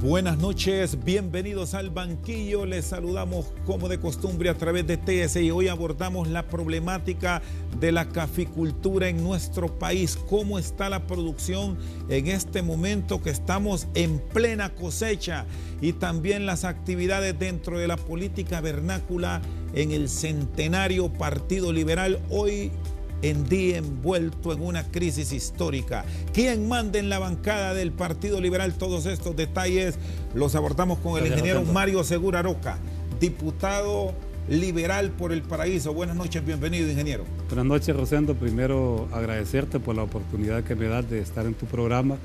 Buenas noches, bienvenidos al banquillo. Les saludamos como de costumbre a través de TSI. Hoy abordamos la problemática de la caficultura en nuestro país. ¿Cómo está la producción en este momento que estamos en plena cosecha? Y también las actividades dentro de la política vernácula en el centenario Partido Liberal, hoy en día envuelto en una crisis histórica. ¿Quién manda en la bancada del Partido Liberal? Todos estos detalles los abordamos con el ingeniero Mario Segura Roca, diputado liberal por El Paraíso. Buenas noches, bienvenido, ingeniero. Buenas noches, Rosendo. Primero agradecerte por la oportunidad que me das de estar en tu programa,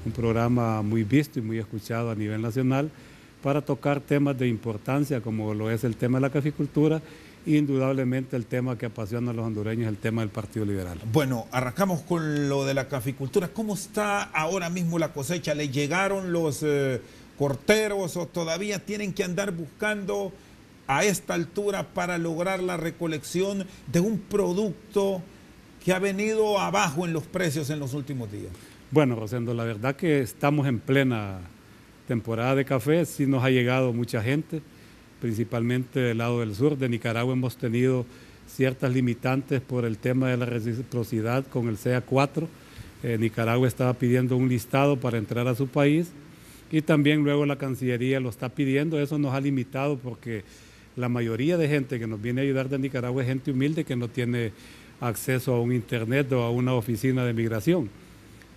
un programa muy visto y muy escuchado a nivel nacional, para tocar temas de importancia como lo es el tema de la caficultura. Indudablemente el tema que apasiona a los hondureños es el tema del Partido Liberal. Bueno, arrancamos con lo de la caficultura. ¿Cómo está ahora mismo la cosecha? ¿Le llegaron los corteros o todavía tienen que andar buscando a esta altura para lograr la recolección de un producto que ha venido abajo en los precios en los últimos días? Bueno, Rosendo, la verdad que estamos en plena temporada de café. Sí nos ha llegado mucha gente, principalmente del lado del sur de Nicaragua. Hemos tenido ciertas limitantes por el tema de la reciprocidad con el CA4. Nicaragua estaba pidiendo un listado para entrar a su país y también luego la Cancillería lo está pidiendo. Eso nos ha limitado porque la mayoría de gente que nos viene a ayudar de Nicaragua es gente humilde que no tiene acceso a un internet o a una oficina de migración.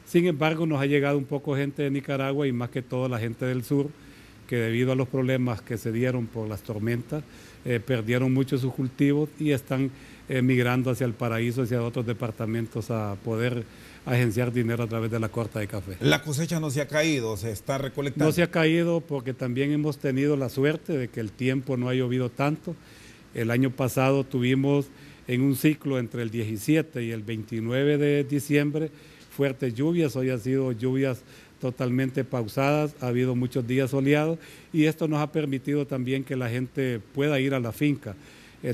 Sin embargo, nos ha llegado un poco gente de Nicaragua y más que todo la gente del sur, que debido a los problemas que se dieron por las tormentas, perdieron mucho sus cultivos y están migrando hacia El Paraíso, hacia otros departamentos a poder agenciar dinero a través de la corta de café. ¿La cosecha no se ha caído, se está recolectando? No se ha caído porque también hemos tenido la suerte de que el tiempo no ha llovido tanto. El año pasado tuvimos en un ciclo entre el 17 y el 29 de diciembre fuertes lluvias. Hoy han sido lluvias totalmente pausadas, ha habido muchos días soleados y esto nos ha permitido también que la gente pueda ir a la finca.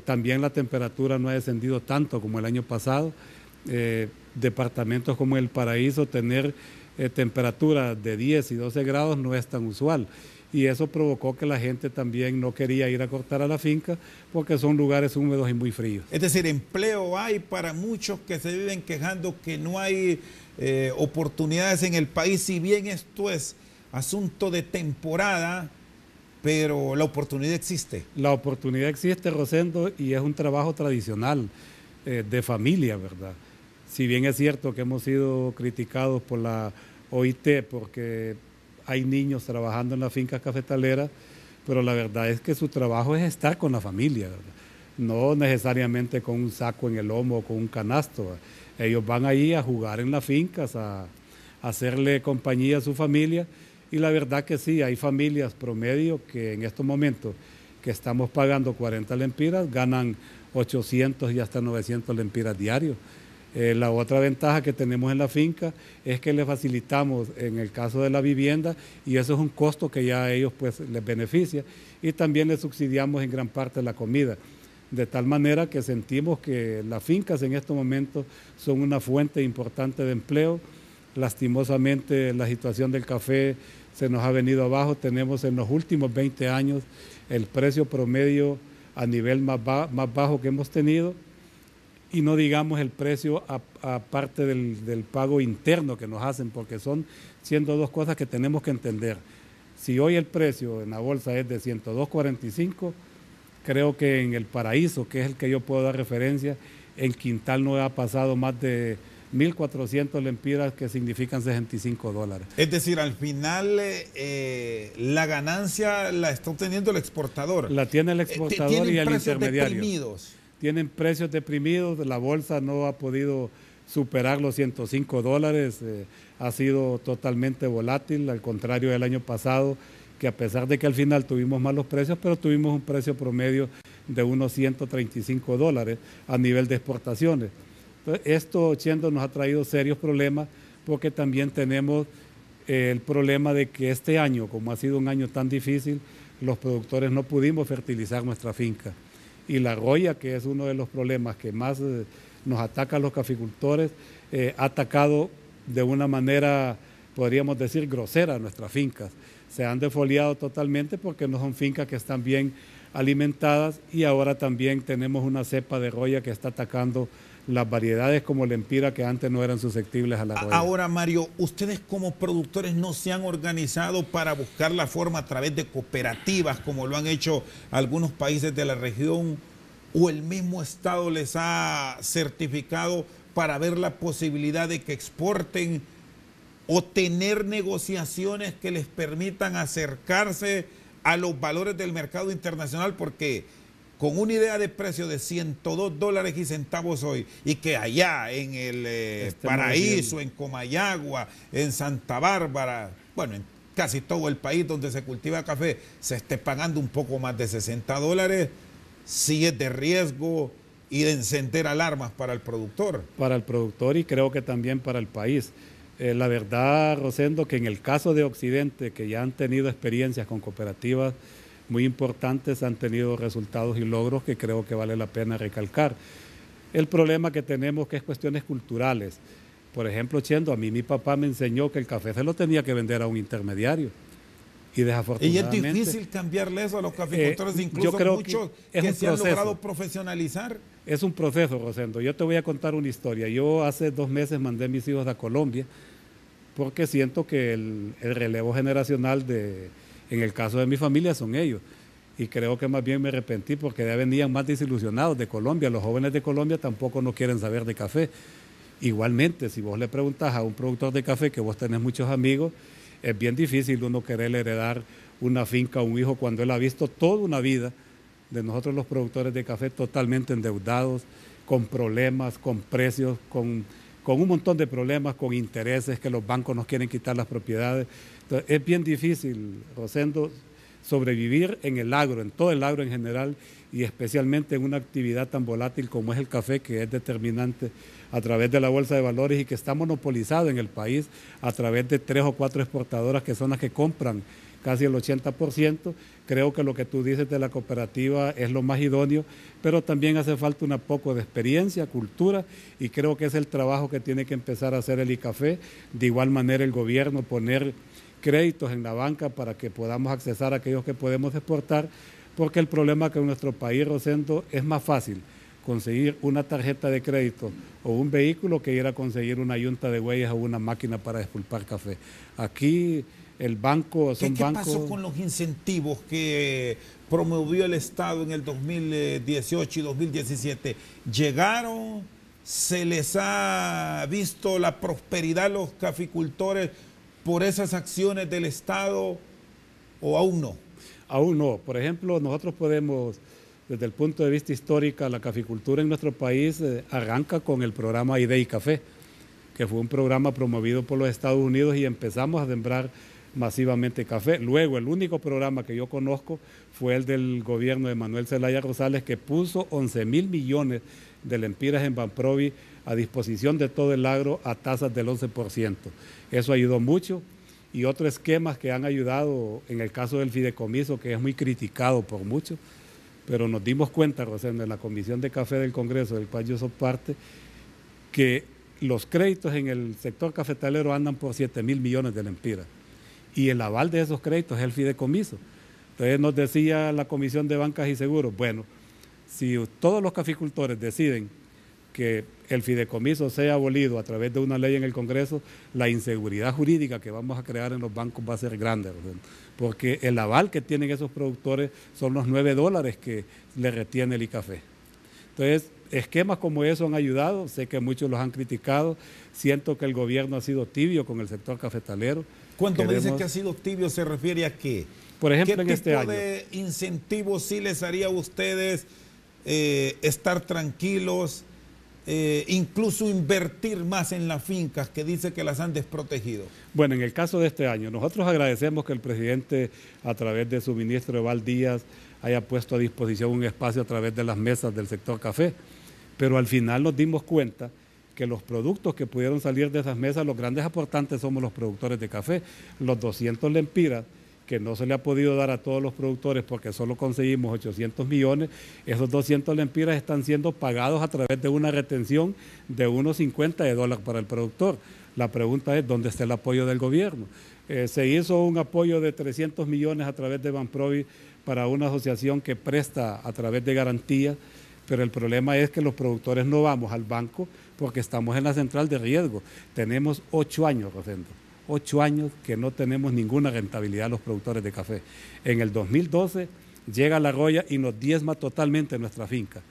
También la temperatura no ha descendido tanto como el año pasado. Departamentos como El Paraíso, tener temperaturas de 10 y 12 grados no es tan usual. Y eso provocó que la gente también no quería ir a cortar a la finca porque son lugares húmedos y muy fríos. Es decir, empleo hay para muchos que se viven quejando que no hay oportunidades en el país, si bien esto es asunto de temporada, pero la oportunidad existe. La oportunidad existe, Rosendo, y es un trabajo tradicional de familia, ¿verdad? Si bien es cierto que hemos sido criticados por la OIT porque hay niños trabajando en las fincas cafetaleras, pero la verdad es que su trabajo es estar con la familia, ¿verdad? No necesariamente con un saco en el lomo o con un canasto, ¿verdad? Ellos van ahí a jugar en las fincas, a hacerle compañía a su familia, y la verdad que sí, hay familias promedio que en estos momentos que estamos pagando 40 lempiras, ganan 800 y hasta 900 lempiras diarios. La otra ventaja que tenemos en la finca es que les facilitamos en el caso de la vivienda y eso es un costo que ya a ellos pues les beneficia, y también les subsidiamos en gran parte la comida, de tal manera que sentimos que las fincas en estos momentos son una fuente importante de empleo. Lastimosamente la situación del café se nos ha venido abajo. Tenemos en los últimos 20 años el precio promedio a nivel más bajo que hemos tenido, y no digamos el precio aparte del pago interno que nos hacen, porque son siendo dos cosas que tenemos que entender. Si hoy el precio en la bolsa es de 102.45, creo que en El Paraíso, que es el que yo puedo dar referencia, en quintal no ha pasado más de 1.400 lempiras, que significan $65. Es decir, al final la ganancia la está obteniendo el exportador. La tiene el exportador y el intermediario. Deprimidos. Tienen precios deprimidos, la bolsa no ha podido superar los $105, ha sido totalmente volátil, al contrario del año pasado, que a pesar de que al final tuvimos malos precios, pero tuvimos un precio promedio de unos $135 a nivel de exportaciones. Entonces, esto, Chendo, nos ha traído serios problemas porque también tenemos el problema de que este año, como ha sido un año tan difícil, los productores no pudimos fertilizar nuestra finca. Y la roya, que es uno de los problemas que más nos ataca a los caficultores, ha atacado de una manera, podríamos decir, grosera a nuestras fincas. se han defoliado totalmente porque no son fincas que están bien alimentadas, y ahora también tenemos una cepa de roya que está atacando las variedades como la empira, que antes no eran susceptibles a la roya. Ahora, Mario, ustedes como productores no se han organizado para buscar la forma a través de cooperativas, como lo han hecho algunos países de la región, o el mismo Estado les ha certificado para ver la posibilidad de que exporten o tener negociaciones que les permitan acercarse a los valores del mercado internacional, porque con una idea de precio de $102.00 hoy, y que allá en el Paraíso, en Comayagua, en Santa Bárbara, bueno, en casi todo el país donde se cultiva café, se esté pagando un poco más de $60, sí es de riesgo y de encender alarmas para el productor. Para el productor, y creo que también para el país. La verdad, Rosendo, que en el caso de Occidente, que ya han tenido experiencias con cooperativas muy importantes, han tenido resultados y logros que creo que vale la pena recalcar. El problema que tenemos que es cuestiones culturales. Por ejemplo, Chendo, a mí mi papá me enseñó que el café se lo tenía que vender a un intermediario. Y desafortunadamente... Y es difícil cambiarle eso a los caficultores, incluso yo creo muchos que se han logrado profesionalizar. Es un proceso, Rosendo. Yo te voy a contar una historia. Yo hace 2 meses mandé a mis hijos a Colombia porque siento que el relevo generacional en el caso de mi familia son ellos. Y creo que más bien me arrepentí porque ya venían más desilusionados de Colombia. Los jóvenes de Colombia tampoco no quieren saber de café. Igualmente, si vos le preguntás a un productor de café, que vos tenés muchos amigos, es bien difícil uno querer heredar una finca a un hijo cuando él ha visto toda una vida de nosotros los productores de café totalmente endeudados, con problemas, con precios, con un montón de problemas, con intereses, que los bancos nos quieren quitar las propiedades. Entonces, es bien difícil, Rosendo, sobrevivir en el agro, en todo el agro en general, y especialmente en una actividad tan volátil como es el café, que es determinante a través de la bolsa de valores y que está monopolizado en el país a través de 3 o 4 exportadoras que son las que compran casi el 80%. Creo que lo que tú dices de la cooperativa es lo más idóneo, pero también hace falta un poco de experiencia, cultura, y creo que es el trabajo que tiene que empezar a hacer el ICAFE. De igual manera el gobierno poner créditos en la banca para que podamos accesar a aquellos que podemos exportar, porque el problema que en nuestro país, Rosendo, es más fácil conseguir una tarjeta de crédito o un vehículo que ir a conseguir una yunta de huellas o una máquina para despulpar café. Aquí el banco ¿Qué pasó con los incentivos que promovió el Estado en el 2018 y 2017? ¿Llegaron? ¿Se les ha visto la prosperidad a los caficultores por esas acciones del Estado o aún no? Aún no. Por ejemplo, nosotros podemos, desde el punto de vista histórico, la caficultura en nuestro país arranca con el programa IDEI Café, que fue un programa promovido por los Estados Unidos, y empezamos a sembrar masivamente café. Luego, el único programa que yo conozco fue el del gobierno de Manuel Zelaya Rosales, que puso 11.000 millones de lempiras en Banprovi a disposición de todo el agro a tasas del 11%. Eso ayudó mucho. Y otros esquemas que han ayudado, en el caso del fideicomiso, que es muy criticado por muchos, pero nos dimos cuenta, Rosendo, en la Comisión de Café del Congreso, del cual yo soy parte, que los créditos en el sector cafetalero andan por 7.000 millones de lempiras. Y el aval de esos créditos es el fideicomiso. Entonces nos decía la Comisión de Bancas y Seguros, bueno, si todos los caficultores deciden que el fideicomiso sea abolido a través de una ley en el Congreso, la inseguridad jurídica que vamos a crear en los bancos va a ser grande, porque el aval que tienen esos productores son los $9 que le retiene el ICAFE. Entonces, esquemas como eso han ayudado, sé que muchos los han criticado, siento que el gobierno ha sido tibio con el sector cafetalero. Cuando me dice que ha sido tibio, ¿se refiere a qué? Por ejemplo, en este año. ¿Qué tipo de incentivos sí les haría a ustedes estar tranquilos, incluso invertir más en las fincas que dice que las han desprotegido? Bueno, en el caso de este año, nosotros agradecemos que el presidente, a través de su ministro Eval Díaz, haya puesto a disposición un espacio a través de las mesas del sector café, pero al final nos dimos cuenta que los productos que pudieron salir de esas mesas, los grandes aportantes somos los productores de café. Los 200 lempiras que no se le ha podido dar a todos los productores porque solo conseguimos 800 millones, esos 200 lempiras están siendo pagados a través de una retención de unos $50 para el productor. La pregunta es, ¿dónde está el apoyo del gobierno? Se hizo un apoyo de 300 millones a través de Banprovi para una asociación que presta a través de garantía, pero el problema es que los productores no vamos al banco porque estamos en la central de riesgo. Tenemos 8 años, Rosendo, 8 años que no tenemos ninguna rentabilidad los productores de café. En el 2012 llega la roya y nos diezma totalmente nuestra finca.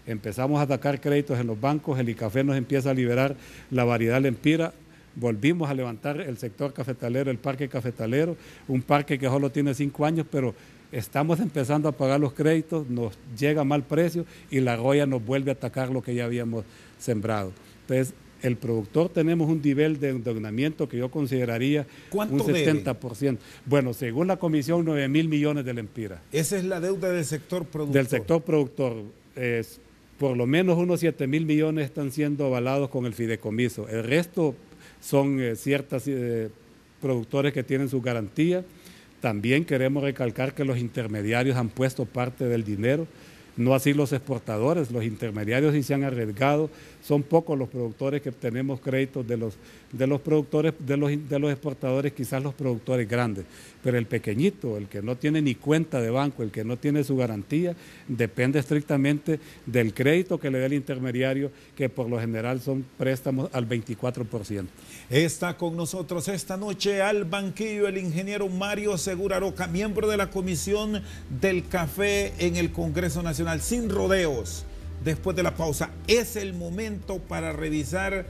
Empezamos a sacar créditos en los bancos, el ICAFE nos empieza a liberar la variedad Lempira, volvimos a levantar el sector cafetalero, el parque cafetalero, un parque que solo tiene 5 años, pero estamos empezando a pagar los créditos, nos llega a mal precio y la roya nos vuelve a atacar lo que ya habíamos sembrado. Entonces, el productor tenemos un nivel de endeudamiento que yo consideraría un 70%. Debe? Bueno, según la comisión, 9.000 millones de lempiras. Esa es la deuda del sector productor. Del sector productor. Por lo menos unos 7.000 millones están siendo avalados con el fideicomiso. El resto son ciertos productores que tienen su garantía. También queremos recalcar que los intermediarios han puesto parte del dinero, no así los exportadores. Los intermediarios sí se han arriesgado. Son pocos los productores que tenemos créditos de los productores, de los exportadores, quizás los productores grandes. Pero el pequeñito, el que no tiene ni cuenta de banco, el que no tiene su garantía, depende estrictamente del crédito que le dé el intermediario, que por lo general son préstamos al 24%. Está con nosotros esta noche al banquillo el ingeniero Mario Segura Roca, miembro de la Comisión del Café en el Congreso Nacional. Sin rodeos, después de la pausa, ¿es el momento para revisar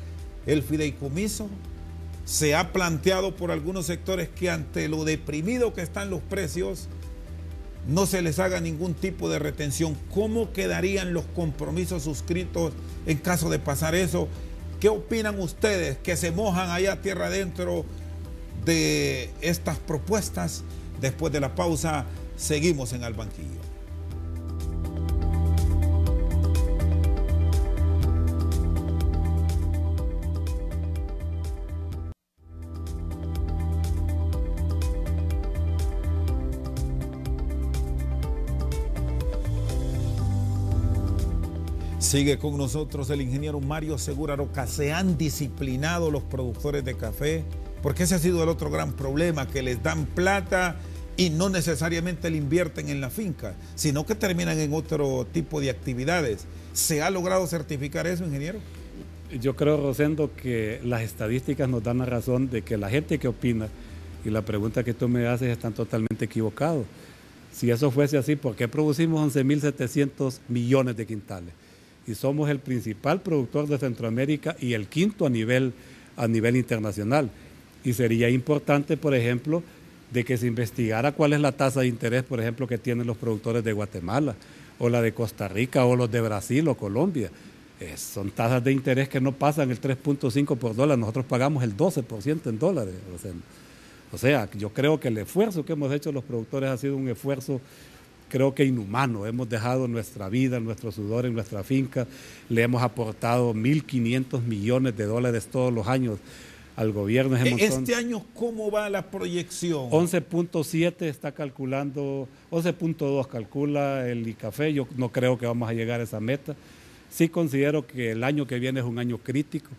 el fideicomiso? Se ha planteado por algunos sectores que ante lo deprimido que están los precios, no se les haga ningún tipo de retención. ¿Cómo quedarían los compromisos suscritos en caso de pasar eso? ¿Qué opinan ustedes que se mojan allá tierra adentro de estas propuestas? Después de la pausa, seguimos en Al Banquillo. Sigue con nosotros el ingeniero Mario Segura Roca. ¿Se han disciplinado los productores de café? Porque ese ha sido el otro gran problema, que les dan plata y no necesariamente le invierten en la finca, sino que terminan en otro tipo de actividades. ¿Se ha logrado certificar eso, ingeniero? Yo creo, Rosendo, que las estadísticas nos dan la razón de que la gente que opina y la pregunta que tú me haces están totalmente equivocados. Si eso fuese así, ¿por qué producimos 11.700 millones de quintales? Y somos el principal productor de Centroamérica y el quinto a nivel internacional. Y sería importante, por ejemplo, de que se investigara cuál es la tasa de interés, por ejemplo, que tienen los productores de Guatemala, o la de Costa Rica, o los de Brasil o Colombia. Son tasas de interés que no pasan el 3.5 por dólar, nosotros pagamos el 12% en dólares. O sea, yo creo que el esfuerzo que hemos hecho los productores ha sido un esfuerzo, creo que inhumano. Hemos dejado nuestra vida, nuestro sudor en nuestra finca, le hemos aportado 1.500 millones de dólares todos los años al gobierno. Este año, ¿cómo va la proyección? 11.7 está calculando, 11.2 calcula el ICAFE. Yo no creo que vamos a llegar a esa meta. Sí considero que el año que viene es un año crítico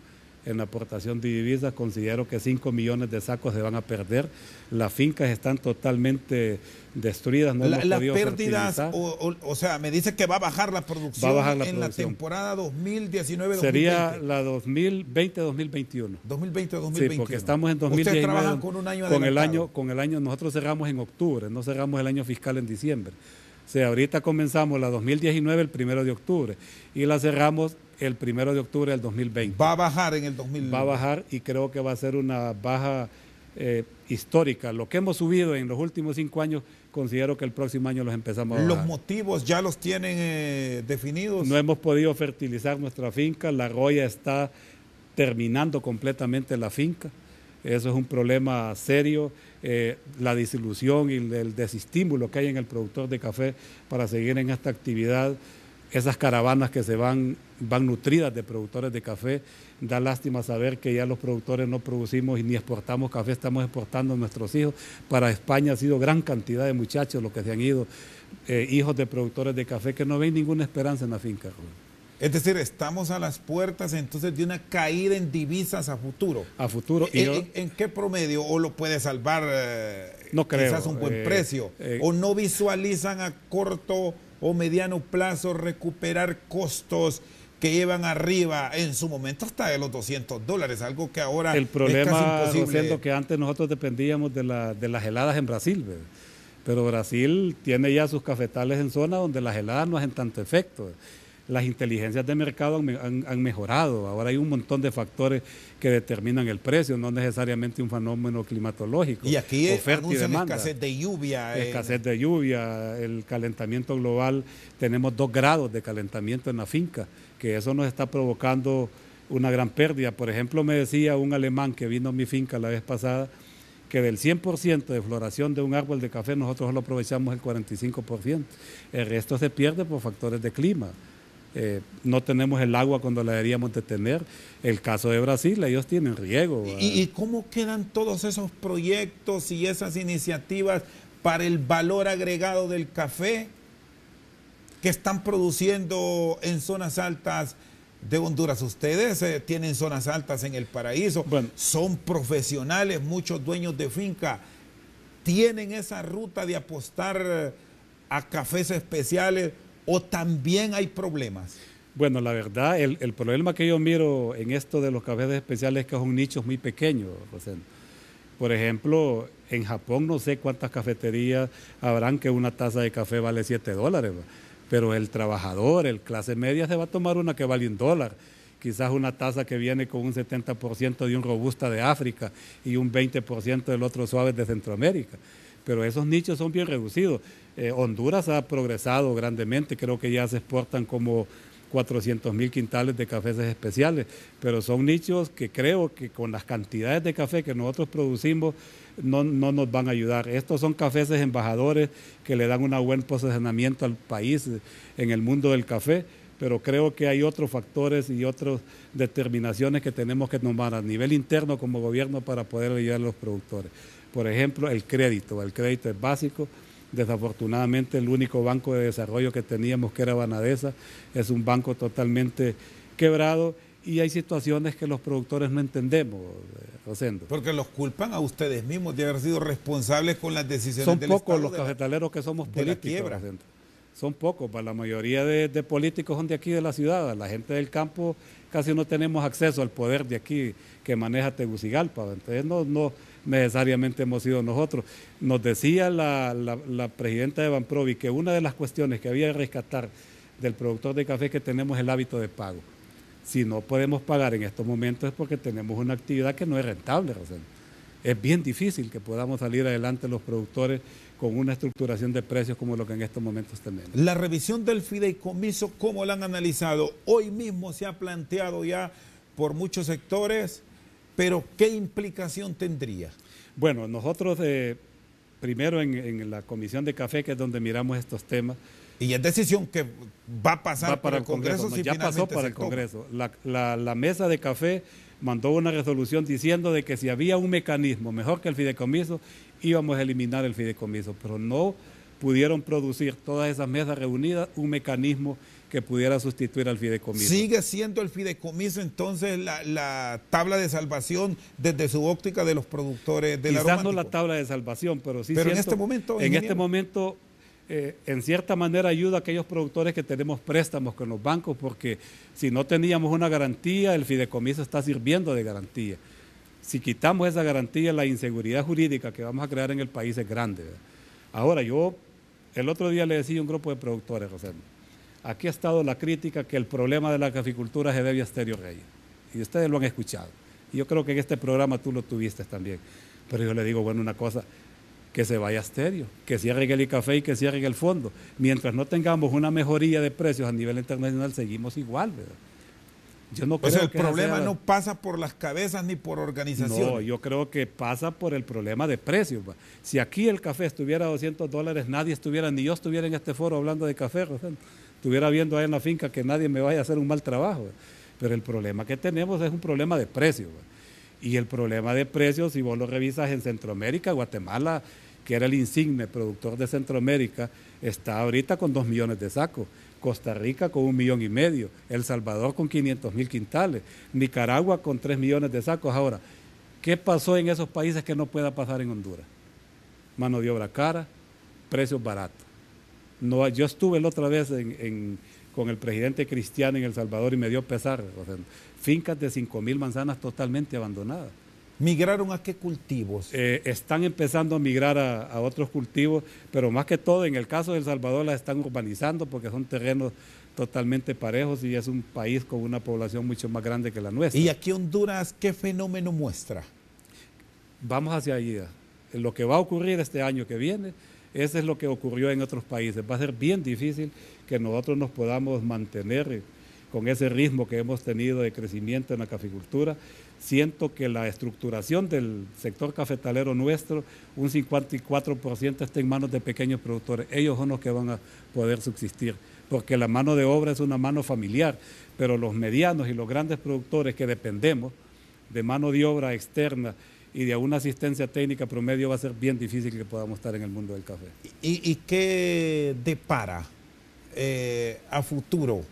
en la aportación de divisas. Considero que 5 millones de sacos se van a perder. Las fincas están totalmente destruidas. No las pérdidas, o sea, me dice que va a bajar la producción la temporada 2019-2020. Sería la 2020-2021. 2020-2021. Sí, porque estamos en 2019. Ustedes trabajan con un año adelantado. Con el año, nosotros cerramos en octubre, no cerramos el año fiscal en diciembre. O sea, ahorita comenzamos la 2019 el 1 de octubre y la cerramos el 1 de octubre del 2020. Va a bajar en el 2020. Va a bajar y creo que va a ser una baja histórica. Lo que hemos subido en los últimos 5 años, considero que el próximo año los empezamos a bajar. ¿Los motivos ya los tienen definidos? No hemos podido fertilizar nuestra finca, la roya está terminando completamente la finca. Eso es un problema serio, la desilusión y el desestímulo que hay en el productor de café para seguir en esta actividad. Esas caravanas que se van nutridas de productores de café. Da lástima saber que ya los productores no producimos y ni exportamos café, estamos exportando a nuestros hijos. Para España ha sido gran cantidad de muchachos los que se han ido, hijos de productores de café que no ven ninguna esperanza en la finca. Es decir, estamos a las puertas entonces de una caída en divisas a futuro. A futuro. ¿En qué promedio? ¿O lo puede salvar no creo, quizás un buen precio? ¿O no visualizan a corto o mediano plazo recuperar costos que llevan arriba en su momento hasta de los $200, algo que ahora el problema, es casi imposible? Rosendo, que antes nosotros dependíamos de las heladas en Brasil, ¿verdad? Pero Brasil tiene ya sus cafetales en zonas donde las heladas no hacen tanto efecto. Las inteligencias de mercado han mejorado. Ahora hay un montón de factores que determinan el precio, no necesariamente un fenómeno climatológico. Y aquí anuncian escasez de lluvia. Escasez de lluvia, el calentamiento global. Tenemos 2 grados de calentamiento en la finca, que eso nos está provocando una gran pérdida. Por ejemplo, me decía un alemán que vino a mi finca la vez pasada, que del 100% de floración de un árbol de café nosotros solo aprovechamos el 45%. El resto se pierde por factores de clima. No tenemos el agua cuando la deberíamos de tener. El caso de Brasil, ellos tienen riego. ¿Y cómo quedan todos esos proyectos y esas iniciativas para el valor agregado del café que están produciendo en zonas altas de Honduras? Ustedes tienen zonas altas en El Paraíso, bueno, son profesionales, muchos dueños de finca, tienen esa ruta de apostar a cafés especiales, ¿o también hay problemas? Bueno, la verdad, el problema que yo miro en esto de los cafés especiales es que son nichos muy pequeños, Rosendo. Por ejemplo, en Japón no sé cuántas cafeterías habrán que una taza de café vale $7, pero el trabajador, el clase media, se va a tomar una que vale $1. Quizás una taza que viene con un 70% de un robusta de África y un 20% del otro suave de Centroamérica. Pero esos nichos son bien reducidos. Honduras ha progresado grandemente, creo que ya se exportan como 400,000 quintales de cafés especiales, pero son nichos que creo que con las cantidades de café que nosotros producimos no nos van a ayudar. Estos son cafés embajadores que le dan un buen posicionamiento al país en el mundo del café, pero creo que hay otros factores y otras determinaciones que tenemos que tomar a nivel interno como gobierno para poder ayudar a los productores. Por ejemplo, el crédito es básico. Desafortunadamente el único banco de desarrollo que teníamos, que era Banadesa, es un banco totalmente quebrado y hay situaciones que los productores no entendemos, Rosendo. Porque los culpan a ustedes mismos de haber sido responsables con las decisiones del Estado. Son pocos los cafetaleros que somos políticos, Rosendo. Son pocos, la mayoría de políticos son de aquí de la ciudad, la gente del campo casi no tenemos acceso al poder de aquí que maneja Tegucigalpa, entonces no necesariamente hemos sido nosotros. Nos decía la presidenta de Banprovi que una de las cuestiones que había que rescatar del productor de café es que tenemos el hábito de pago. Si no podemos pagar en estos momentos es porque tenemos una actividad que no es rentable, Rosendo. Es bien difícil que podamos salir adelante los productores con una estructuración de precios como lo que en estos momentos tenemos. La revisión del fideicomiso, ¿cómo la han analizado? Hoy mismo se ha planteado ya por muchos sectores, pero ¿qué implicación tendría? Bueno, nosotros primero en la Comisión de Café, que es donde miramos estos temas. Y es decisión que va a pasar para el Congreso. No, ya pasó para el Congreso. La mesa de café mandó una resolución diciendo de que si había un mecanismo mejor que el fideicomiso, íbamos a eliminar el fideicomiso, pero no pudieron producir todas esas mesas reunidas un mecanismo que pudiera sustituir al fideicomiso. ¿Sigue siendo el fideicomiso entonces la tabla de salvación desde su óptica de los productores del aromático? Quizás no la tabla de salvación, pero sí pero siento, en este momento, en cierta manera ayuda a aquellos productores que tenemos préstamos con los bancos, porque si no teníamos una garantía, el fideicomiso está sirviendo de garantía. Si quitamos esa garantía, la inseguridad jurídica que vamos a crear en el país es grande, ¿verdad? Ahora, yo el otro día le decía a un grupo de productores, Rosendo, aquí ha estado la crítica que el problema de la caficultura se debe a Asterio Reyes, y ustedes lo han escuchado. Y yo creo que en este programa tú lo tuviste también. Pero yo le digo, bueno, una cosa, que se vaya a Asterio, que cierren el ICAFE y que cierren el fondo. Mientras no tengamos una mejoría de precios a nivel internacional, seguimos igual, ¿verdad? Yo no creo el problema no pasa por las cabezas ni por organizaciones. No, yo creo que pasa por el problema de precios. Si aquí el café estuviera a $200, nadie estuviera, ni yo estuviera en este foro hablando de café, Rosendo. Estuviera viendo ahí en la finca que nadie me vaya a hacer un mal trabajo. Pero el problema que tenemos es un problema de precios. Y el problema de precios, si vos lo revisas en Centroamérica, Guatemala, que era el insigne productor de Centroamérica, está ahorita con 2 millones de sacos. Costa Rica con 1,5 millones, El Salvador con 500,000 quintales, Nicaragua con 3 millones de sacos. Ahora, ¿qué pasó en esos países que no pueda pasar en Honduras? Mano de obra cara, precios baratos. No, yo estuve la otra vez con el presidente Cristiano en El Salvador y me dio pesar. O sea, fincas de 5,000 manzanas totalmente abandonadas. ¿Migraron a qué cultivos? Están empezando a migrar a otros cultivos, pero más que todo en el caso de El Salvador las están urbanizando porque son terrenos totalmente parejos y es un país con una población mucho más grande que la nuestra. ¿Y aquí Honduras qué fenómeno muestra? Vamos hacia allá. Lo que va a ocurrir este año que viene, eso es lo que ocurrió en otros países. Va a ser bien difícil que nosotros nos podamos mantener con ese ritmo que hemos tenido de crecimiento en la caficultura. Siento que la estructuración del sector cafetalero nuestro, un 54% está en manos de pequeños productores. Ellos son los que van a poder subsistir, porque la mano de obra es una mano familiar, pero los medianos y los grandes productores que dependemos de mano de obra externa y de una asistencia técnica promedio va a ser bien difícil que podamos estar en el mundo del café. ¿Y qué depara a futuro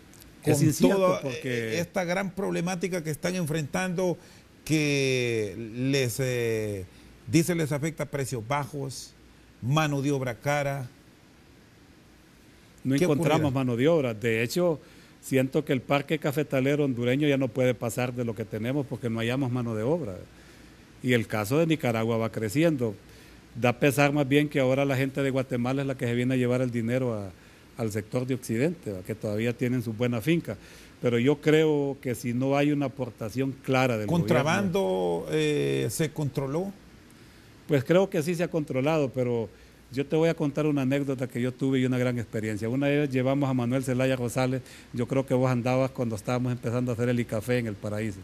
con toda esta gran problemática que están enfrentando, que les afecta precios bajos, mano de obra cara? No encontramos mano de obra. De hecho, siento que el parque cafetalero hondureño ya no puede pasar de lo que tenemos porque no hallamos mano de obra. Y el caso de Nicaragua va creciendo. Da pesar más bien que ahora la gente de Guatemala es la que se viene a llevar el dinero al sector de Occidente, que todavía tienen sus buenas fincas. Pero yo creo que si no hay una aportación clara del ¿Contrabando se controló? Pues creo que sí se ha controlado, pero yo te voy a contar una anécdota que yo tuve y una gran experiencia. Una vez llevamos a Manuel Zelaya Rosales, yo creo que vos andabas cuando estábamos empezando a hacer el Icafé en el Paraíso.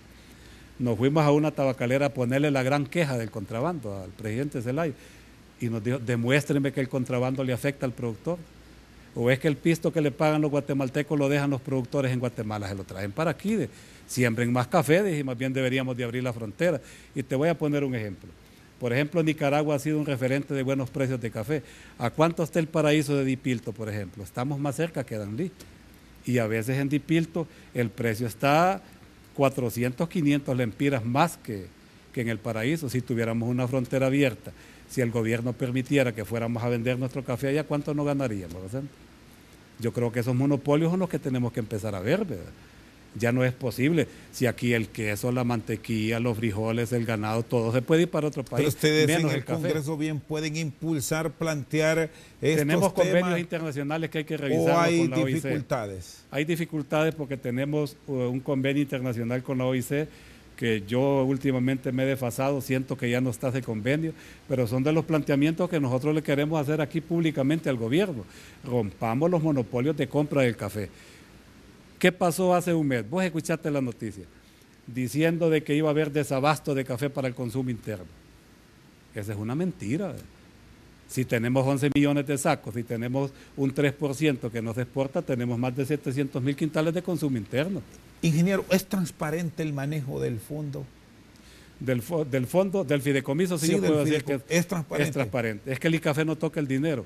Nos fuimos a una tabacalera a ponerle la gran queja del contrabando al presidente Zelaya y nos dijo, demuéstrenme que el contrabando le afecta al productor. ¿O es que el pisto que le pagan los guatemaltecos lo dejan los productores en Guatemala? Se lo traen para aquí, siembren más café y más bien deberíamos de abrir la frontera. Y te voy a poner un ejemplo. Por ejemplo, Nicaragua ha sido un referente de buenos precios de café. ¿A cuánto está el paraíso de Dipilto, por ejemplo? Estamos más cerca que Danlí. Y a veces en Dipilto el precio está 400, 500 lempiras más que en el paraíso. Si tuviéramos una frontera abierta, si el gobierno permitiera que fuéramos a vender nuestro café allá, ¿cuánto no ganaríamos? Yo creo que esos monopolios son los que tenemos que empezar a ver, ¿verdad? Ya no es posible. Si aquí el queso, la mantequilla, los frijoles, el ganado, todo se puede ir para otro país. Pero ustedes menos en el Congreso bien pueden impulsar, plantear estos Tenemos convenios temas, internacionales que hay que revisar. ¿o hay con la OIC. dificultades? Hay dificultades porque tenemos un convenio internacional con la OIC que yo últimamente me he desfasado, siento que ya no está ese convenio, pero son de los planteamientos que nosotros le queremos hacer aquí públicamente al gobierno. Rompamos los monopolios de compra del café. ¿Qué pasó hace un mes? Vos escuchaste la noticia, diciendo de que iba a haber desabasto de café para el consumo interno. Esa es una mentira. Si tenemos 11 millones de sacos, si tenemos un 3% que no se exporta, tenemos más de 700,000 quintales de consumo interno. Ingeniero, ¿es transparente el manejo del fondo? Del fondo, del fideicomiso, sí, yo puedo decir que es transparente. Es transparente. Es que el ICAFE no toca el dinero.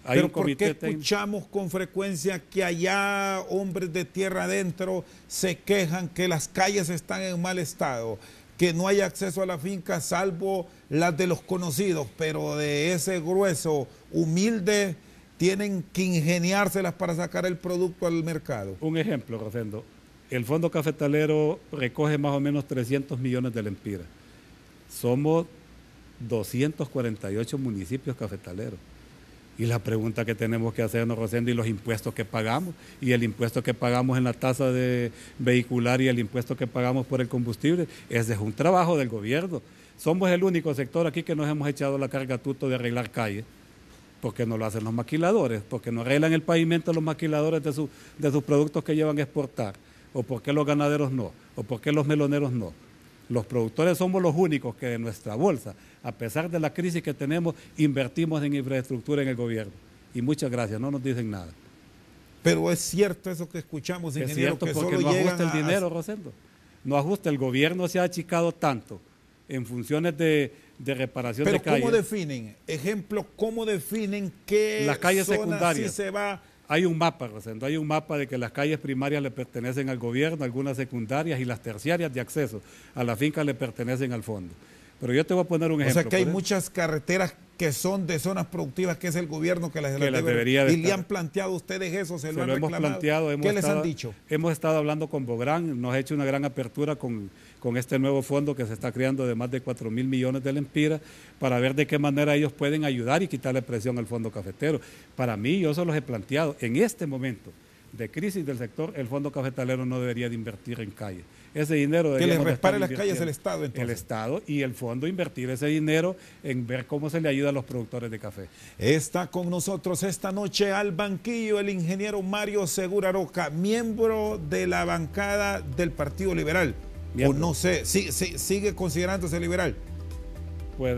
Hay Pero un comité ¿por qué escuchamos con frecuencia que allá hombres de tierra adentro se quejan que las calles están en mal estado, que no hay acceso a la finca salvo las de los conocidos, pero de ese grueso humilde tienen que ingeniárselas para sacar el producto al mercado? Un ejemplo, Rosendo. El Fondo Cafetalero recoge más o menos 300 millones de lempiras. Somos 248 municipios cafetaleros. Y la pregunta que tenemos que hacernos, Rosendo, y los impuestos que pagamos, y el impuesto que pagamos en la tasa de vehicular y el impuesto que pagamos por el combustible, ese es un trabajo del gobierno. Somos el único sector aquí que nos hemos echado la carga tuto de arreglar calles, porque no lo hacen los maquiladores, porque no arreglan el pavimento los maquiladores de sus productos que llevan a exportar, o por qué los ganaderos no, o por qué los meloneros no. Los productores somos los únicos que de nuestra bolsa, a pesar de la crisis que tenemos, invertimos en infraestructura en el gobierno. Y muchas gracias, no nos dicen nada. Pero es cierto eso que escuchamos, ingeniero, es cierto, que porque solo no ajusta el dinero, Rosendo. No ajusta, el gobierno se ha achicado tanto en funciones de reparación de calles. Pero ¿cómo definen? Ejemplo, ¿cómo definen qué las calles zona secundarias sí se va Hay un mapa, Rosendo, hay un mapa de que las calles primarias le pertenecen al gobierno, algunas secundarias y las terciarias de acceso a la finca le pertenecen al fondo. Pero yo te voy a poner un ejemplo. O sea que hay muchas carreteras que son de zonas productivas, que es el gobierno que las debería de y le han planteado a ustedes eso, se lo han hemos reclamado. planteado. ¿Qué les han dicho? Hemos estado hablando con Bográn, nos ha hecho una gran apertura con este nuevo fondo que se está creando de más de 4.000 millones de lempiras para ver de qué manera ellos pueden ayudar y quitarle presión al fondo cafetero. Para mí, yo se los he planteado. En este momento de crisis del sector, el fondo cafetalero no debería de invertir en calles. Ese dinero que le repare las calles el Estado, entonces. El Estado y el fondo invertir ese dinero en ver cómo se le ayuda a los productores de café. Está con nosotros esta noche al banquillo el ingeniero Mario Segura Roca, miembro de la bancada del Partido Liberal. O no sé, ¿sigue considerándose liberal? Pues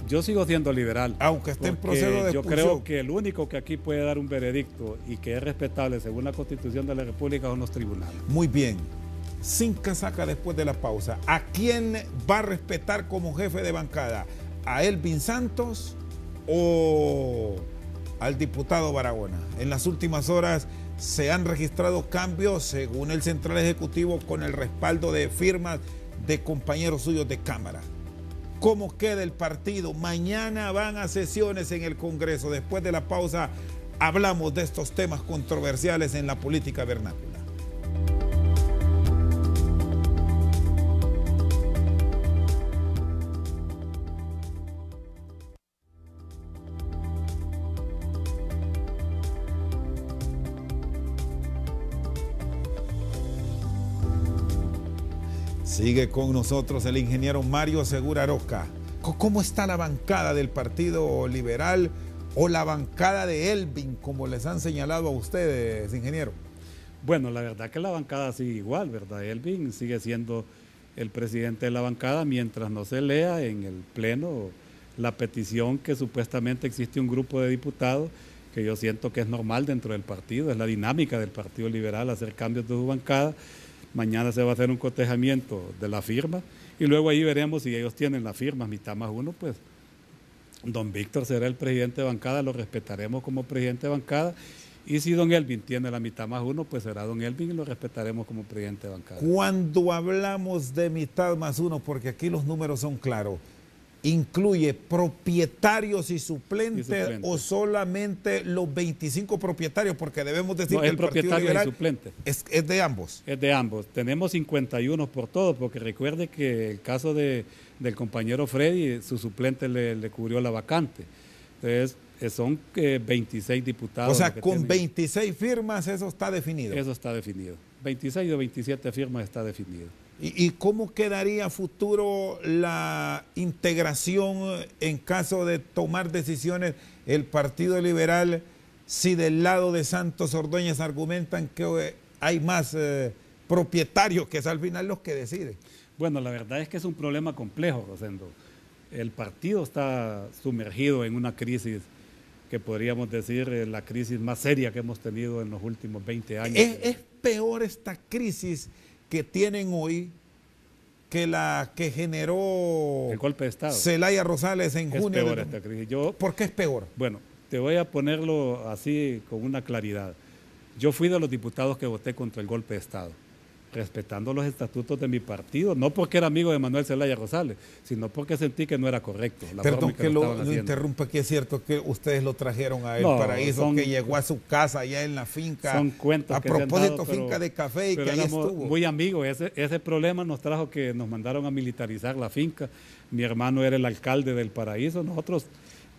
yo sigo siendo liberal. Aunque esté en proceso de yo expulsión. creo que el único que aquí puede dar un veredicto y que es respetable según la Constitución de la República son los tribunales. Muy bien. Sin casaca después de la pausa. ¿A quién va a respetar como jefe de bancada? ¿A Elvin Santos o al diputado Barahona? En las últimas horas se han registrado cambios, según el Central Ejecutivo, con el respaldo de firmas de compañeros suyos de Cámara. ¿Cómo queda el partido? Mañana van a sesiones en el Congreso. Después de la pausa hablamos de estos temas controversiales en la política vernácula. Sigue con nosotros el ingeniero Mario Segura Roca. ¿Cómo está la bancada del Partido Liberal o la bancada de Elvin, como les han señalado a ustedes, ingeniero? Bueno, la verdad que la bancada sigue igual, ¿verdad? Elvin sigue siendo el presidente de la bancada mientras no se lea en el Pleno la petición que supuestamente existe un grupo de diputados, que yo siento que es normal dentro del partido, es la dinámica del Partido Liberal hacer cambios de su bancada. Mañana se va a hacer un cotejamiento de la firma y luego ahí veremos si ellos tienen la firma mitad más uno, pues don Víctor será el presidente de bancada, lo respetaremos como presidente de bancada, y si don Elvin tiene la mitad más uno, pues será don Elvin y lo respetaremos como presidente de bancada. Cuando hablamos de mitad más uno, porque aquí los números son claros, ¿incluye propietarios y suplentes o solamente los 25 propietarios? Porque debemos decir no, que el Partido Liberal y suplente. Es de ambos. Es de ambos. Tenemos 51 por todos, porque recuerde que el caso del compañero Freddy, su suplente le cubrió la vacante. Entonces, son 26 diputados. O sea, con 26 firmas eso está definido. Eso está definido. 26 o 27 firmas está definido. ¿Y cómo quedaría a futuro la integración en caso de tomar decisiones el Partido Liberal si del lado de Santos Ordóñez argumentan que hay más propietarios que es al final los que deciden? Bueno, la verdad es que es un problema complejo, Rosendo. El partido está sumergido en una crisis que podríamos decir la crisis más seria que hemos tenido en los últimos 20 años. ¿Es peor esta crisis que tienen hoy que la que generó el golpe de Estado? Zelaya Rosales en junio? Es peor esta crisis. ¿Por qué es peor? Bueno, te voy a ponerlo así con una claridad. Yo fui de los diputados que voté contra el golpe de Estado, respetando los estatutos de mi partido, no porque era amigo de Manuel Zelaya Rosales, sino porque sentí que no era correcto. Perdón que lo interrumpa, que es cierto que ustedes lo trajeron a El Paraíso, que llegó a su casa allá en la finca. Son cuentos a propósito, finca de café, y que ahí estuvo. Muy amigos. Ese problema nos trajo que nos mandaron a militarizar la finca. Mi hermano era el alcalde del Paraíso. Nosotros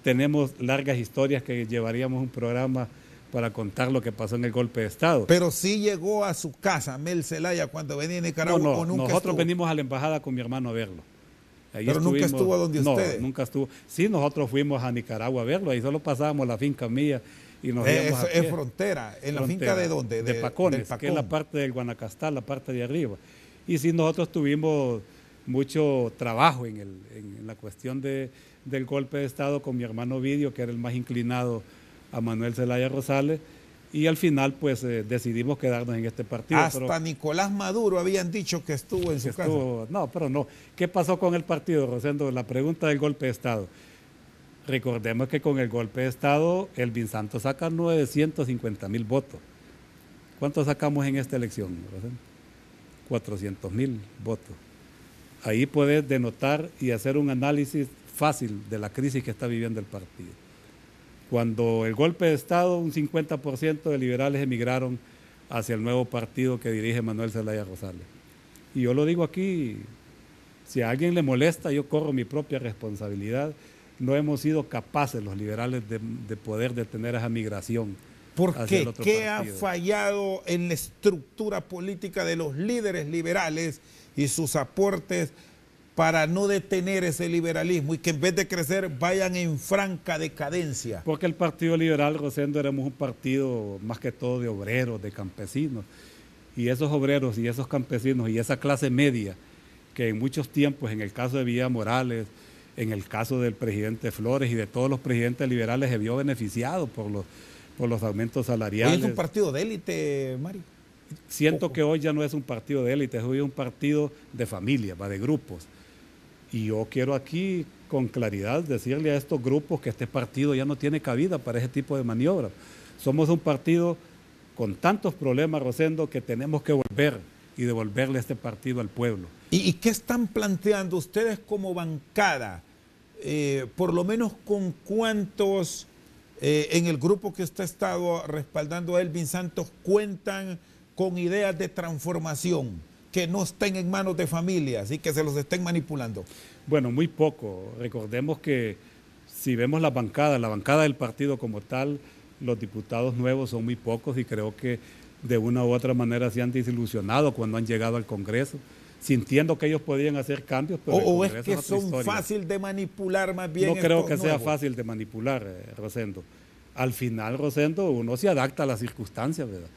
tenemos largas historias que llevaríamos un programa para contar lo que pasó en el golpe de Estado. Pero sí llegó a su casa, Mel Zelaya, cuando venía a Nicaragua, ¿o nunca nosotros estuvo? Venimos a la embajada con mi hermano a verlo. Pero nunca estuvo donde ustedes. No, nunca estuvo. Sí, nosotros fuimos a Nicaragua a verlo, ahí solo pasábamos la finca mía y nos íbamos a pie. Es frontera. ¿En la finca de dónde? De Pacones, que es la parte del Guanacastal, la parte de arriba. Y sí, nosotros tuvimos mucho trabajo en la cuestión del golpe de Estado con mi hermano Vidio, que era el más inclinado a Manuel Zelaya Rosales, y al final pues decidimos quedarnos en este partido. Hasta Nicolás Maduro habían dicho que estuvo en su casa. No, pero no. ¿Qué pasó con el partido, Rosendo? La pregunta del golpe de Estado. Recordemos que con el golpe de Estado, Elvin Santos saca 950,000 votos. ¿Cuántos sacamos en esta elección? 400,000 votos. Ahí puedes denotar y hacer un análisis fácil de la crisis que está viviendo el partido. Cuando el golpe de Estado, un 50% de liberales emigraron hacia el nuevo partido que dirige Manuel Zelaya Rosales. Y yo lo digo aquí, si a alguien le molesta, yo corro mi propia responsabilidad. No hemos sido capaces los liberales de poder detener esa migración. ¿Por qué? ¿Qué ha fallado en la estructura política de los líderes liberales y sus aportes para no detener ese liberalismo y que en vez de crecer vayan en franca decadencia? Porque el Partido Liberal, Rosendo, éramos un partido más que todo de obreros, de campesinos. Y esos obreros y esos campesinos y esa clase media que en muchos tiempos, en el caso de Villa Morales, en el caso del presidente Flores y de todos los presidentes liberales, se vio beneficiado por los aumentos salariales. Hoy es un partido de élite, Mario. Siento que hoy ya no es un partido de élite, hoy es un partido de familia, de grupos. Y yo quiero aquí con claridad decirle a estos grupos que este partido ya no tiene cabida para ese tipo de maniobras. Somos un partido con tantos problemas, Rosendo, que tenemos que volver y devolverle este partido al pueblo. ¿Y qué están planteando ustedes como bancada? Por lo menos con cuántos en el grupo que usted ha estado respaldando a Elvin Santos cuentan con ideas de transformación que no estén en manos de familias y que se los estén manipulando. Bueno, muy poco. Recordemos que si vemos la bancada del partido como tal, los diputados nuevos son muy pocos y creo que de una u otra manera se han desilusionado cuando han llegado al Congreso, sintiendo que ellos podían hacer cambios. Pero ¿O es que son fácil de manipular más bien? No creo que sea fácil de manipular, Rosendo. Al final, Rosendo, uno se adapta a las circunstancias, ¿verdad?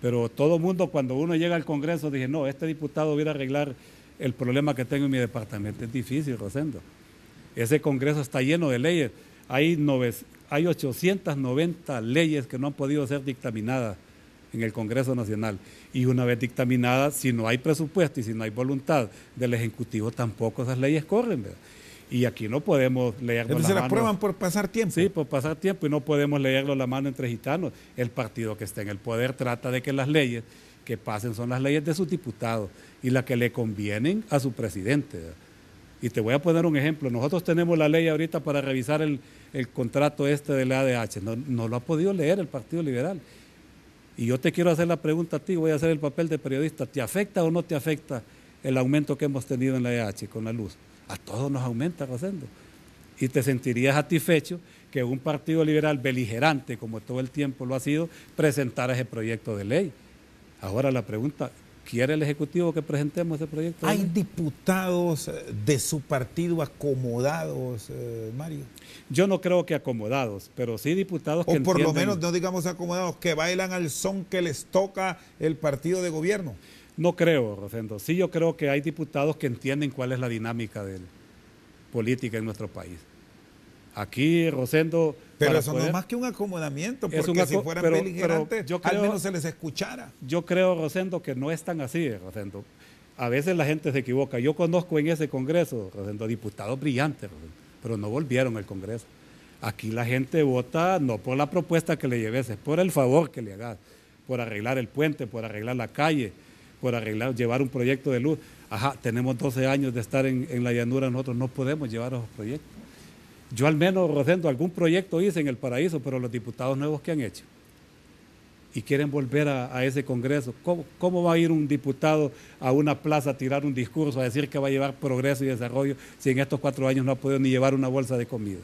Pero todo mundo, cuando uno llega al Congreso, dice, no, este diputado viene a arreglar el problema que tengo en mi departamento. Es difícil, Rosendo. Ese Congreso está lleno de leyes. Hay 890 leyes que no han podido ser dictaminadas en el Congreso Nacional. Y una vez dictaminadas, si no hay presupuesto y si no hay voluntad del Ejecutivo, tampoco esas leyes corren, ¿verdad? Y aquí no podemos leerlo la mano. ¿Se la aprueban por pasar tiempo? Sí, por pasar tiempo, y no podemos leerlo la mano entre gitanos. El partido que está en el poder trata de que las leyes que pasen son las leyes de sus diputados y las que le convienen a su presidente, ¿verdad? Y te voy a poner un ejemplo. Nosotros tenemos la ley ahorita para revisar el contrato del ADH. No lo ha podido leer el Partido Liberal. Y yo te quiero hacer la pregunta a ti, voy a hacer el papel de periodista. ¿Te afecta o no te afecta el aumento que hemos tenido en la ADH con la luz? A todos nos aumenta, Rosendo. Y te sentirías satisfecho que un partido liberal beligerante, como todo el tiempo lo ha sido, presentara ese proyecto de ley. Ahora la pregunta, ¿quiere el Ejecutivo que presentemos ese proyecto de ley? ¿Hay diputados de su partido acomodados, Mario? Yo no creo que acomodados, pero sí diputados que entienden... O por lo menos, no digamos acomodados, que bailan al son que les toca el partido de gobierno. No creo, Rosendo. Sí, yo creo que hay diputados que entienden cuál es la dinámica política en nuestro país. Aquí, Rosendo... Pero eso no es más que un acomodamiento, porque si fueran beligerantes, al menos se les escuchara. Yo creo, Rosendo, que no es tan así, Rosendo. A veces la gente se equivoca. Yo conozco en ese Congreso, Rosendo, diputados brillantes, Rosendo, pero no volvieron al Congreso. Aquí la gente vota no por la propuesta que le lleves, es por el favor que le hagas, por arreglar el puente, por arreglar la calle, por llevar un proyecto de luz. Ajá, tenemos 12 años de estar en la llanura, nosotros no podemos llevar esos proyectos. Yo al menos, Rosendo, algún proyecto hice en el Paraíso, pero los diputados nuevos que han hecho y quieren volver a ese Congreso, ¿cómo va a ir un diputado a una plaza a tirar un discurso, a decir que va a llevar progreso y desarrollo si en estos 4 años no ha podido ni llevar una bolsa de comida?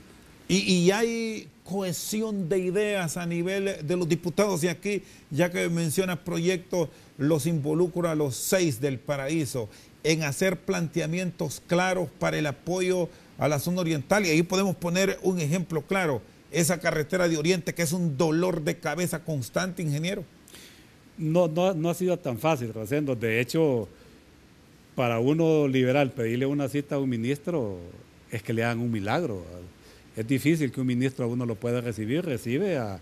Y hay cohesión de ideas a nivel de los diputados, y aquí, ya que mencionas proyectos, los involucro a los 6 del Paraíso en hacer planteamientos claros para el apoyo a la zona oriental, y ahí podemos poner un ejemplo claro, esa carretera de Oriente que es un dolor de cabeza constante, ingeniero. No ha sido tan fácil, Rosendo. De hecho, para uno liberal pedirle una cita a un ministro es que le hagan un milagro. Es difícil que un ministro a uno lo pueda recibir, recibe a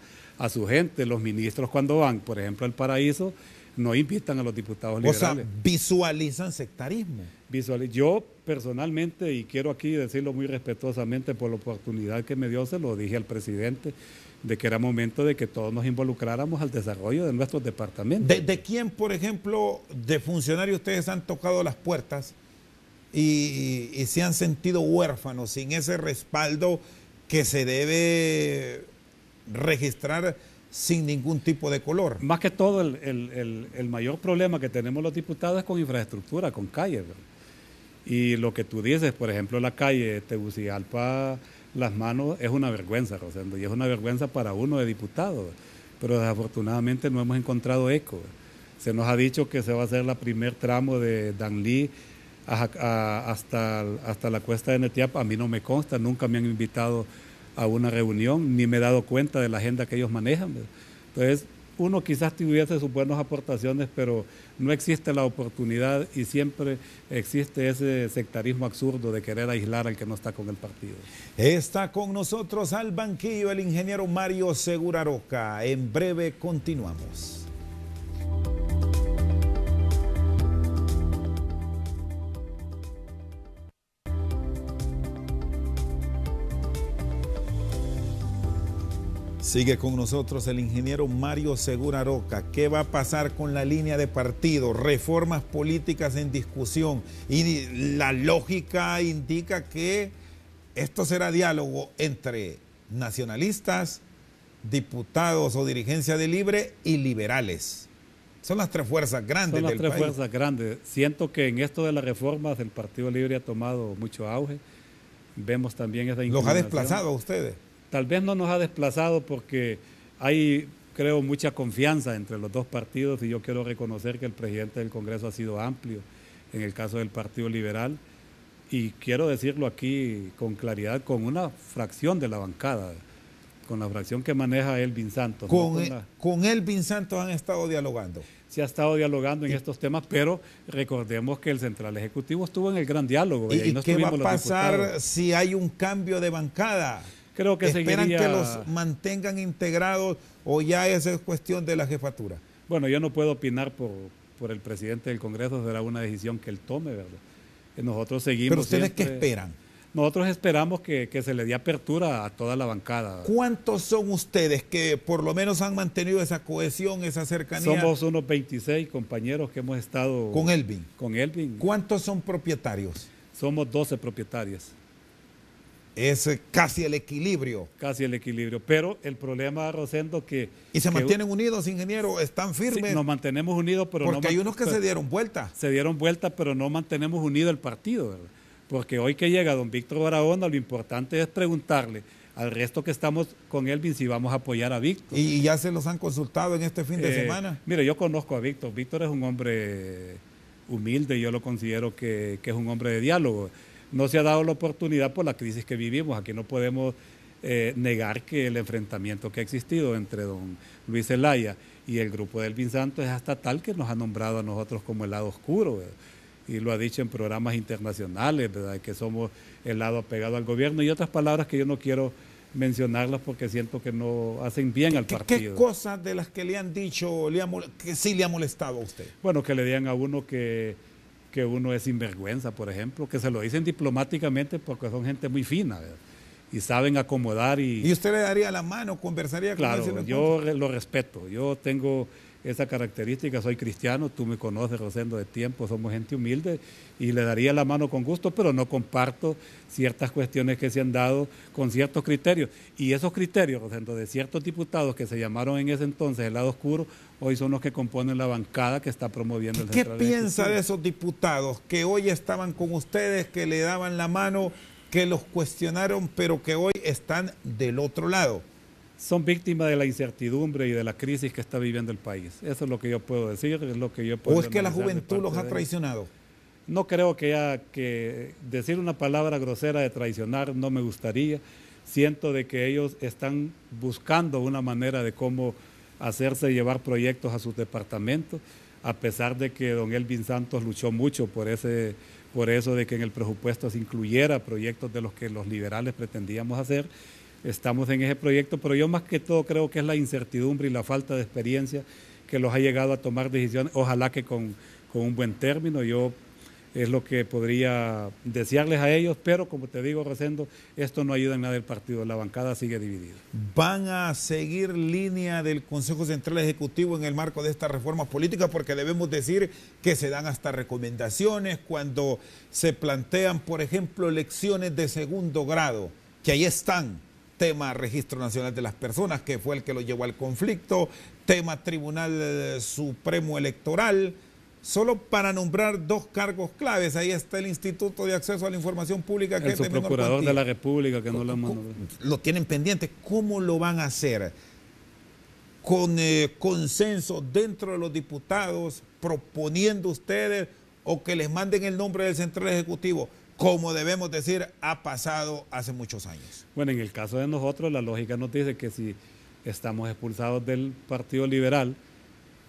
su gente. Los ministros cuando van, por ejemplo, al Paraíso, no invitan a los diputados O liberales. sea, visualizan sectarismo. Yo personalmente, y quiero aquí decirlo muy respetuosamente por la oportunidad que me dio, se lo dije al presidente, de que era momento de que todos nos involucráramos al desarrollo de nuestros departamentos. ¿De quién, por ejemplo, de funcionarios ustedes han tocado las puertas y se han sentido huérfanos sin ese respaldo que se debe registrar sin ningún tipo de color? Más que todo, el mayor problema que tenemos los diputados es con infraestructura, con calles, ¿verdad? Y lo que tú dices, por ejemplo, la calle Tegucigalpa, Las Manos, es una vergüenza, Rosendo, y es una vergüenza para uno de diputado, pero desafortunadamente no hemos encontrado eco. Se nos ha dicho que se va a hacer la primer tramo de Danlí hasta la cuesta de Netiapa. A mí no me consta, nunca me han invitado a una reunión, ni me he dado cuenta de la agenda que ellos manejan, ¿verdad? Entonces, uno quizás tuviese sus buenas aportaciones, pero no existe la oportunidad y siempre existe ese sectarismo absurdo de querer aislar al que no está con el partido. Está con nosotros al banquillo el ingeniero Mario Segura Roca. En breve continuamos. Sigue con nosotros el ingeniero Mario Segura Roca. ¿Qué va a pasar con la línea de partido? Reformas políticas en discusión. Y la lógica indica que esto será diálogo entre nacionalistas, diputados o dirigencia de Libre y liberales. Son las tres fuerzas grandes del país. Son las tres fuerzas grandes. Siento que en esto de las reformas el Partido Libre ha tomado mucho auge. Vemos también esa inclinación. ¿Los ha desplazado a ustedes? Tal vez no nos ha desplazado porque hay, creo, mucha confianza entre los dos partidos y yo quiero reconocer que el presidente del Congreso ha sido amplio en el caso del Partido Liberal y quiero decirlo aquí con claridad, con una fracción de la bancada, con la fracción que maneja Elvin Santos. Con Elvin Santos han estado dialogando. Se ha estado dialogando en estos temas, pero recordemos que el Central Ejecutivo estuvo en el gran diálogo. ¿Y qué va a pasar si hay un cambio de bancada? Creo que ¿Esperan que los mantengan integrados o ya esa es cuestión de la jefatura? Bueno, yo no puedo opinar por el presidente del Congreso, será una decisión que él tome, ¿verdad? Nosotros seguimos. ¿Pero ustedes siempre, qué esperan? Nosotros esperamos que se le dé apertura a toda la bancada. ¿Cuántos son ustedes que por lo menos han mantenido esa cohesión, esa cercanía? Somos unos 26 compañeros que hemos estado... ¿Con Elvin? Con Elvin. ¿Cuántos son propietarios? Somos 12 propietarios. Es casi el equilibrio. Casi el equilibrio, pero el problema, Rosendo, que... ¿Y se mantienen unidos, ingeniero? ¿Están firmes? Sí, nos mantenemos unidos, pero porque hay unos que se dieron vuelta. Se dieron vuelta, pero no mantenemos unido el partido, ¿verdad? Porque hoy que llega don Víctor Barahona, lo importante es preguntarle al resto que estamos con Elvin si vamos a apoyar a Víctor. ¿Y ya se los han consultado en este fin de semana? Mire, yo conozco a Víctor. Víctor es un hombre humilde y yo lo considero que es un hombre de diálogo. No se ha dado la oportunidad por la crisis que vivimos. Aquí no podemos negar que el enfrentamiento que ha existido entre don Luis Zelaya y el grupo de Elvin Santos es hasta tal que nos ha nombrado a nosotros como el lado oscuro, ¿verdad? Y lo ha dicho en programas internacionales, ¿verdad? Que somos el lado apegado al gobierno y otras palabras que yo no quiero mencionarlas porque siento que no hacen bien al partido. ¿Qué cosas de las que le han dicho que sí le ha molestado a usted? Bueno, que le digan a uno que uno es sinvergüenza, por ejemplo, que se lo dicen diplomáticamente porque son gente muy fina, ¿verdad? Y saben acomodar. ¿Y usted le daría la mano, conversaría con él? Claro, yo lo respeto, yo tengo esa característica, soy cristiano, tú me conoces, Rosendo, de tiempo, somos gente humilde y le daría la mano con gusto, pero no comparto ciertas cuestiones que se han dado con ciertos criterios. Y esos criterios, Rosendo, de ciertos diputados que se llamaron en ese entonces el lado oscuro, hoy son los que componen la bancada que está promoviendo el Central Ejecutivo. ¿Qué piensa de esos diputados que hoy estaban con ustedes, que le daban la mano, que los cuestionaron, pero que hoy están del otro lado? Son víctimas de la incertidumbre y de la crisis que está viviendo el país. Eso es lo que yo puedo decir, es lo que yo puedo ¿O es que la juventud los ha traicionado? No creo que decir una palabra grosera de traicionar no me gustaría. Siento de que ellos están buscando una manera de cómo hacerse llevar proyectos a sus departamentos, a pesar de que don Elvin Santos luchó mucho por eso de que en el presupuesto se incluyera proyectos de los que los liberales pretendíamos hacer. Estamos en ese proyecto, pero yo más que todo creo que es la incertidumbre y la falta de experiencia que los ha llegado a tomar decisiones, ojalá que con un buen término. Yo es lo que podría desearles a ellos, pero como te digo, Rosendo, esto no ayuda en nada del partido, la bancada sigue dividida. ¿Van a seguir línea del Consejo Central Ejecutivo en el marco de estas reformas políticas? Porque debemos decir que se dan hasta recomendaciones cuando se plantean, por ejemplo, elecciones de segundo grado, que ahí están. Tema Registro Nacional de las Personas, que fue el que lo llevó al conflicto, tema Tribunal Supremo Electoral. Solo para nombrar dos cargos claves, ahí está el Instituto de Acceso a la Información Pública. El subprocurador de la República, que no lo han mandado. Lo tienen pendiente. ¿Cómo lo van a hacer? ¿Con consenso dentro de los diputados, proponiendo ustedes, o que les manden el nombre del Central Ejecutivo? Como debemos decir, ha pasado hace muchos años. Bueno, en el caso de nosotros, la lógica nos dice que si estamos expulsados del Partido Liberal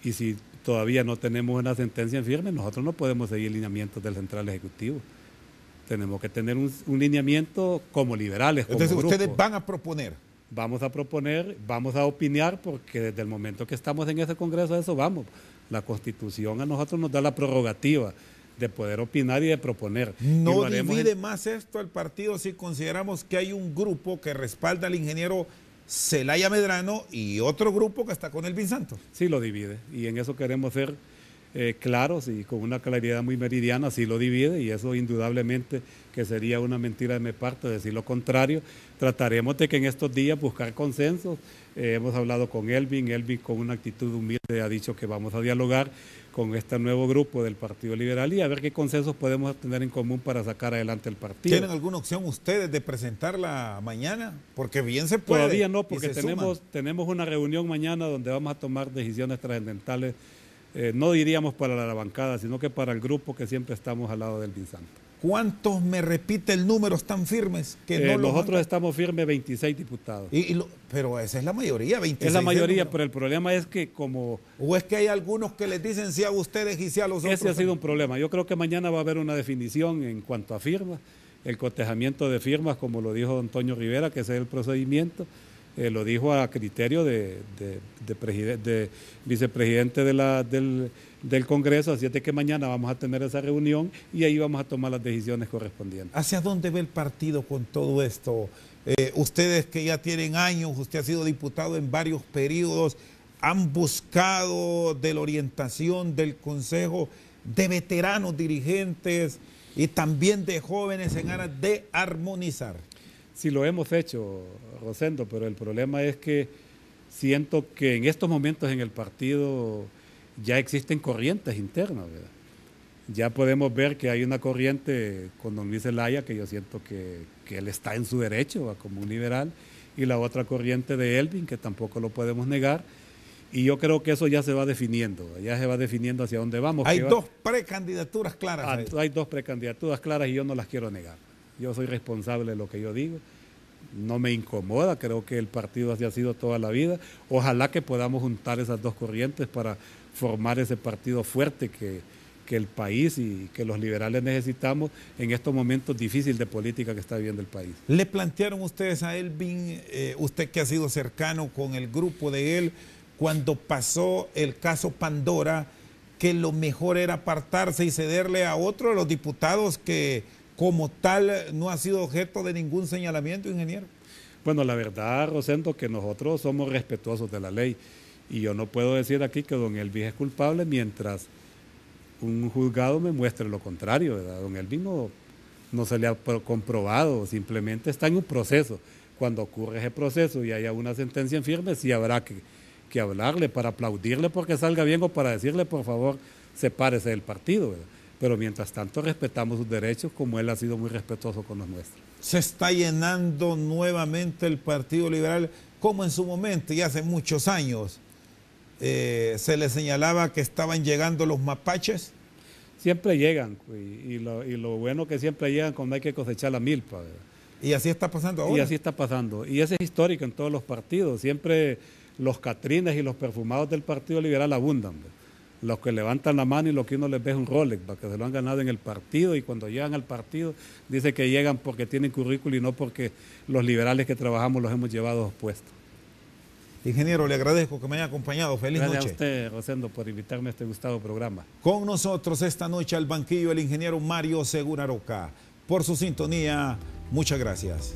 y si todavía no tenemos una sentencia en firme, nosotros no podemos seguir lineamientos del Central Ejecutivo. Tenemos que tener un lineamiento como liberales, como Entonces, grupo. ustedes van a proponer. Vamos a proponer, vamos a opinar, porque desde el momento que estamos en ese Congreso, a eso vamos. La Constitución a nosotros nos da la prerrogativa de poder opinar y de proponer. ¿No divide más esto al partido si consideramos que hay un grupo que respalda al ingeniero Zelaya Medrano y otro grupo que está con Elvin Santos? Sí lo divide, y en eso queremos ser claros y con una claridad muy meridiana. Sí lo divide, y eso indudablemente que sería una mentira de mi parte decir lo contrario. Trataremos de que en estos días buscar consensos. Hemos hablado con Elvin con una actitud humilde ha dicho que vamos a dialogar con este nuevo grupo del Partido Liberal y a ver qué consensos podemos tener en común para sacar adelante el partido. ¿Tienen alguna opción ustedes de presentarla mañana? Porque bien se puede. Todavía no, porque tenemos una reunión mañana donde vamos a tomar decisiones trascendentales, no diríamos para la bancada, sino que para el grupo que siempre estamos al lado del Elvin Santos. ¿Cuántos, me repite el número, están firmes? Que no nosotros estamos firmes 26 diputados. Pero esa es la mayoría, 26. Es la mayoría, pero el problema es que como... ¿O es que hay algunos que les dicen sí a ustedes y sí a los otros? Ese ha sido un problema. Yo creo que mañana va a haber una definición en cuanto a firmas, el cotejamiento de firmas, como lo dijo don Toño Rivera, que ese es el procedimiento. Lo dijo a criterio de vicepresidente del Congreso, así es de que mañana vamos a tener esa reunión y ahí vamos a tomar las decisiones correspondientes. ¿Hacia dónde ve el partido con todo esto? Ustedes que ya tienen años, usted ha sido diputado en varios periodos, han buscado de la orientación del Consejo de veteranos dirigentes y también de jóvenes en aras de armonizar. Sí, lo hemos hecho, Rosendo, pero el problema es que siento que en estos momentos en el partido ya existen corrientes internas, ¿verdad? Ya podemos ver que hay una corriente con don Luis Zelaya, que yo siento que él está en su derecho como un liberal, y la otra corriente de Elvin, que tampoco lo podemos negar, y yo creo que eso ya se va definiendo hacia dónde vamos. Hay dos precandidaturas claras. Hay dos precandidaturas claras y yo no las quiero negar. Yo soy responsable de lo que yo digo, no me incomoda, creo que el partido así ha sido toda la vida. Ojalá que podamos juntar esas dos corrientes para formar ese partido fuerte que el país y que los liberales necesitamos en estos momentos difíciles de política que está viviendo el país. ¿Le plantearon ustedes a Elvin, usted que ha sido cercano con el grupo de él, cuando pasó el caso Pandora, que lo mejor era apartarse y cederle a otro de los diputados que como tal no ha sido objeto de ningún señalamiento, ingeniero? Bueno, la verdad, Rosendo, que nosotros somos respetuosos de la ley y yo no puedo decir aquí que don Elvin es culpable mientras un juzgado me muestre lo contrario, ¿verdad? Don Elvin no se le ha comprobado, simplemente está en un proceso. Cuando ocurre ese proceso y haya una sentencia en firme, sí habrá que hablarle para aplaudirle porque salga bien o para decirle, por favor, sepárese del partido, ¿verdad? Pero mientras tanto respetamos sus derechos como él ha sido muy respetuoso con los nuestros. Se está llenando nuevamente el Partido Liberal, como en su momento, y hace muchos años, se le señalaba que estaban llegando los mapaches. Siempre llegan, y lo bueno que siempre llegan cuando hay que cosechar la milpa, ¿verdad? Y así está pasando ahora. Y así está pasando. Y eso es histórico en todos los partidos. Siempre los catrines y los perfumados del Partido Liberal abundan, ¿verdad? Los que levantan la mano y lo que uno les ve es un Rolex, que se lo han ganado en el partido, y cuando llegan al partido dice que llegan porque tienen currículo y no porque los liberales que trabajamos los hemos llevado puestos. Ingeniero, le agradezco que me haya acompañado. Feliz noche. Gracias a usted, Rosendo, por invitarme a este gustado programa. Con nosotros esta noche al banquillo el ingeniero Mario Segura Roca. Por su sintonía, muchas gracias.